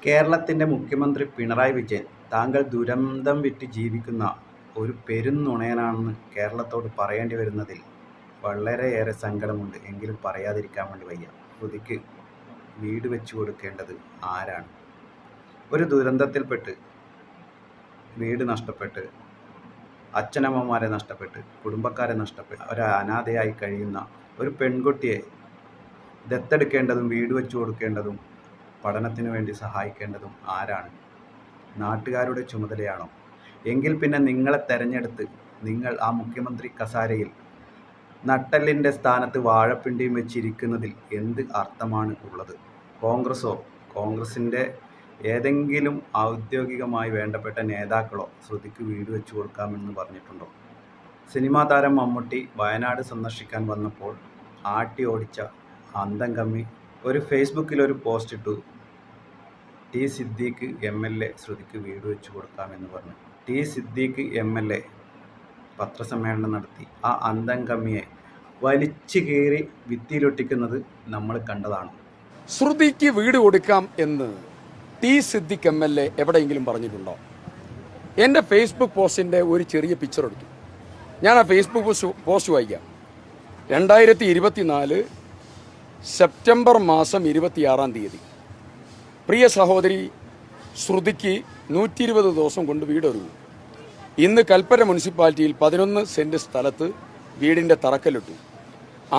കേരളത്തിൻ്റെ മുഖ്യമന്ത്രി പിണറായി വിജയൻ താങ്കൾ ദുരന്തം വിറ്റ് ജീവിക്കുന്ന ഒരു പെരുംനുണയനാണെന്ന് കേരളത്തോട് പറയേണ്ടി വരുന്നതിൽ വളരെയേറെ സങ്കടമുണ്ട്. എങ്കിലും പറയാതിരിക്കാൻ വേണ്ടി വയ്യ. ശ്രുതിക്ക് വീട് വെച്ചു കൊടുക്കേണ്ടത് ആരാണ്? ഒരു ദുരന്തത്തിൽപ്പെട്ട് വീട് നഷ്ടപ്പെട്ട് അച്ഛനമ്മമാരെ നഷ്ടപ്പെട്ട് കുടുംബക്കാരെ നഷ്ടപ്പെട്ട് ഒരു അനാഥയായി കഴിയുന്ന ഒരു പെൺകുട്ടിയെ ദത്തെടുക്കേണ്ടതും വീട് വെച്ചു കൊടുക്കേണ്ടതും പഠനത്തിനു വേണ്ടി സഹായിക്കേണ്ടതും ആരാണ്? നാട്ടുകാരുടെ ചുമതലയാണോ? എങ്കിൽ പിന്നെ നിങ്ങളെ തെരഞ്ഞെടുത്ത് നിങ്ങൾ ആ മുഖ്യമന്ത്രി കസാരയിൽ നട്ടെല്ലിൻ്റെ സ്ഥാനത്ത് വാഴപ്പിണ്ടിയും വെച്ചിരിക്കുന്നതിൽ എന്ത് അർത്ഥമാണ് ഉള്ളത്? കോൺഗ്രസിൻ്റെ ഏതെങ്കിലും ഔദ്യോഗികമായി വേണ്ടപ്പെട്ട നേതാക്കളോ ശ്രുതിക്ക് വീട് വെച്ചു കൊടുക്കാമെന്ന് പറഞ്ഞിട്ടുണ്ടോ? സിനിമാ താരം മമ്മൂട്ടി വയനാട് സന്ദർശിക്കാൻ വന്നപ്പോൾ ആട്ടി ഓടിച്ച അന്തം കമ്മി ഒരു ഫേസ്ബുക്കിലൊരു പോസ്റ്റ് ഇട്ടു. ടി സിദ്ദീഖ് MLA ശ്രുതിക്ക് വീട് വെച്ചു കൊടുക്കാമെന്ന് പറഞ്ഞു. ടി സിദ്ദീഖ് MLA പത്രസമ്മേളനം നടത്തി ആ അന്തം കമ്മിയെ വലിച്ചു കീറി ഭിത്തിയിലൊട്ടിക്കുന്നത് നമ്മൾ കണ്ടതാണ്. ശ്രുതിക്ക് വീട് കൊടുക്കാം എന്ന് ടി സിദ്ദീഖ് MLA എവിടെയെങ്കിലും പറഞ്ഞിട്ടുണ്ടോ? എൻ്റെ ഫേസ്ബുക്ക് പോസ്റ്റിൻ്റെ ഒരു ചെറിയ പിക്ചർ എടുത്തു. ഞാൻ ആ ഫേസ്ബുക്ക് പോസ്റ്റ് വായിക്കാം. 2024 സെപ്റ്റംബർ മാസം 26-ാം തീയതി പ്രിയ സഹോദരി ശ്രുതിക്ക് 120 ദിവസം കൊണ്ട് വീടൊരുങ്ങി. ഇന്ന് കൽപ്പറ്റ മുനിസിപ്പാലിറ്റിയിൽ 11 സെന്റ് സ്ഥലത്ത് വീടിൻ്റെ തറക്കല്ലിട്ടു.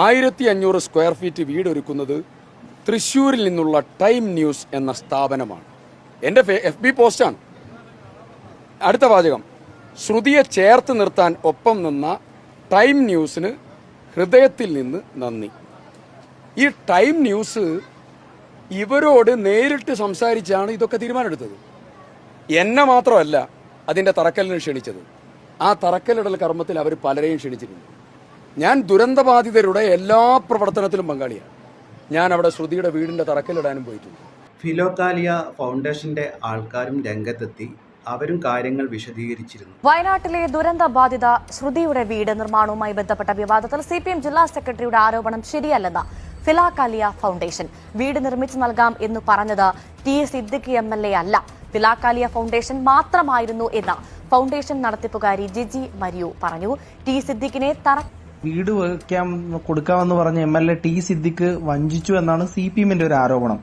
1500 സ്ക്വയർ ഫീറ്റ് വീടൊരുക്കുന്നത് തൃശ്ശൂരിൽ നിന്നുള്ള ടൈം ന്യൂസ് എന്ന സ്ഥാപനമാണ്. എൻ്റെ FB പോസ്റ്റാണ്. അടുത്ത വാചകം: ശ്രുതിയെ ചേർത്ത് നിർത്താൻ ഒപ്പം നിന്ന ടൈം ന്യൂസിന് ഹൃദയത്തിൽ നിന്ന് നന്ദി. ഈ ടൈം ന്യൂസ് ഇവരോട് നേരിട്ട് സംസാരിച്ചാണ് ഇതൊക്കെ തീരുമാനമെടുത്തത്. എന്നെ മാത്രമല്ല അതിൻ്റെ തറക്കല്ലിന് ക്ഷണിച്ചത്. ആ തറക്കല്ലിടൽ കർമ്മത്തിൽ അവർ പലരെയും ക്ഷണിച്ചിരുന്നു. ഞാൻ ദുരന്തബാധിതരുടെ എല്ലാ പ്രവർത്തനത്തിലും പങ്കാളിയാണ്. ഞാൻ അവിടെ ശ്രുതിയുടെ വീടിൻ്റെ തറക്കല്ലിടാനും പോയിട്ടുണ്ട്. ഫിലോകാലിയ ഫൗണ്ടേഷന്റെ ആൾക്കാരും രംഗത്തെത്തി. അവരും കാര്യങ്ങൾ വിശദീകരിച്ചിരുന്നു. വയനാട്ടിലെ ദുരന്ത ബാധിത ശ്രുതിയുടെ വീട് നിർമ്മാണവുമായി ബന്ധപ്പെട്ട വിവാദത്തിൽ CPM ജില്ലാ സെക്രട്ടറിയുടെ ആരോപണം ശരിയല്ലെന്ന് ഫിലോകാലിയ ഫൗണ്ടേഷൻ. വീട് നിർമ്മിച്ചു നൽകാം എന്ന് പറഞ്ഞത് ടി സിദ്ദിഖ് MLA അല്ല, ഫിലോകാലിയ ഫൗണ്ടേഷൻ മാത്രമായിരുന്നു എന്ന് ഫൗണ്ടേഷൻ നടത്തിപ്പുകാരി ജിജി മരിയു പറഞ്ഞു. ടി സിദ്ദിഖിനെ വീട് കൊടുക്കാമെന്ന് പറഞ്ഞ MLA ടി സിദ്ദിഖ് വഞ്ചിച്ചു എന്നാണ് CPM-ന്റെ ഒരു ആരോപണം.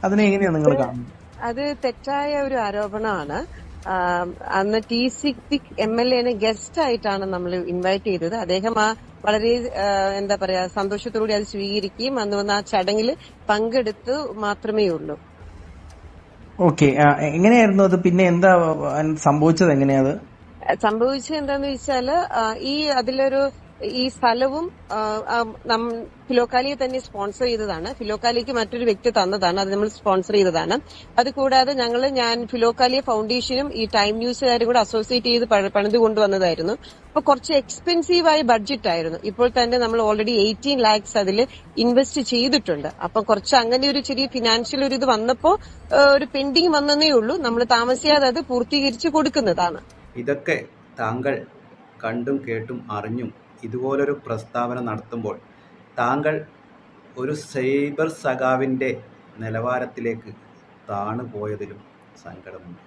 അതിനെ എങ്ങനെയാണ് നിങ്ങൾ കാണുന്നത്? അത് തെറ്റായ ഒരു ആരോപണമാണ്. അന്ന് ടി സിദ്ദിഖ് MLA-നെ ഗസ്റ്റ് ആയിട്ടാണ് നമ്മൾ ഇൻവൈറ്റ് ചെയ്തത്. അദ്ദേഹം വളരെ എന്താ പറയാ സന്തോഷത്തോടുകൂടി അത് സ്വീകരിക്കുകയും അന്ന് വന്ന് ആ ചടങ്ങിൽ പങ്കെടുത്തു മാത്രമേ ഉള്ളൂ. ഓക്കെ, എങ്ങനെയായിരുന്നു അത്? പിന്നെ എന്താ സംഭവിച്ചത്? എങ്ങനെയാ സംഭവിച്ചത് എന്താന്ന് വെച്ചാല് അതിലൊരു ഈ സ്ഥലവും ഫിലോകാലിയെ തന്നെ സ്പോൺസർ ചെയ്തതാണ്. ഫിലോകാലിക്ക് മറ്റൊരു വ്യക്തി തന്നതാണ്, അത് നമ്മൾ സ്പോൺസർ ചെയ്തതാണ്. അതുകൂടാതെ ഞാൻ ഫിലോകാലിയ ഫൗണ്ടേഷനും ഈ ടൈം ന്യൂസുകാരും കൂടെ അസോസിയേറ്റ് ചെയ്ത് പണിത് കൊണ്ടുവന്നതായിരുന്നു. അപ്പൊ കുറച്ച് എക്സ്പെൻസീവായ ബഡ്ജറ്റ് ആയിരുന്നു. ഇപ്പോൾ തന്നെ നമ്മൾ ഓൾറെഡി 18 lakhs അതിൽ ഇൻവെസ്റ്റ് ചെയ്തിട്ടുണ്ട്. അപ്പൊ കുറച്ച് അങ്ങനെ ഒരു ചെറിയ ഫിനാൻഷ്യൽ ഒരു ഇത് വന്നപ്പോ ഒരു പെൻഡിങ് വന്നതേ ഉള്ളൂ. നമ്മൾ താമസിയാതെ അത് പൂർത്തീകരിച്ച് കൊടുക്കുന്നതാണ്. ഇതൊക്കെ താങ്കൾ കണ്ടും കേട്ടും അറിഞ്ഞും ഇതുപോലൊരു പ്രസ്താവന നടത്തുമ്പോൾ താങ്കൾ ഒരു സൈബർ സഖാവിൻ്റെ നിലവാരത്തിലേക്ക് താണു പോയതിലും സങ്കടമുണ്ട്.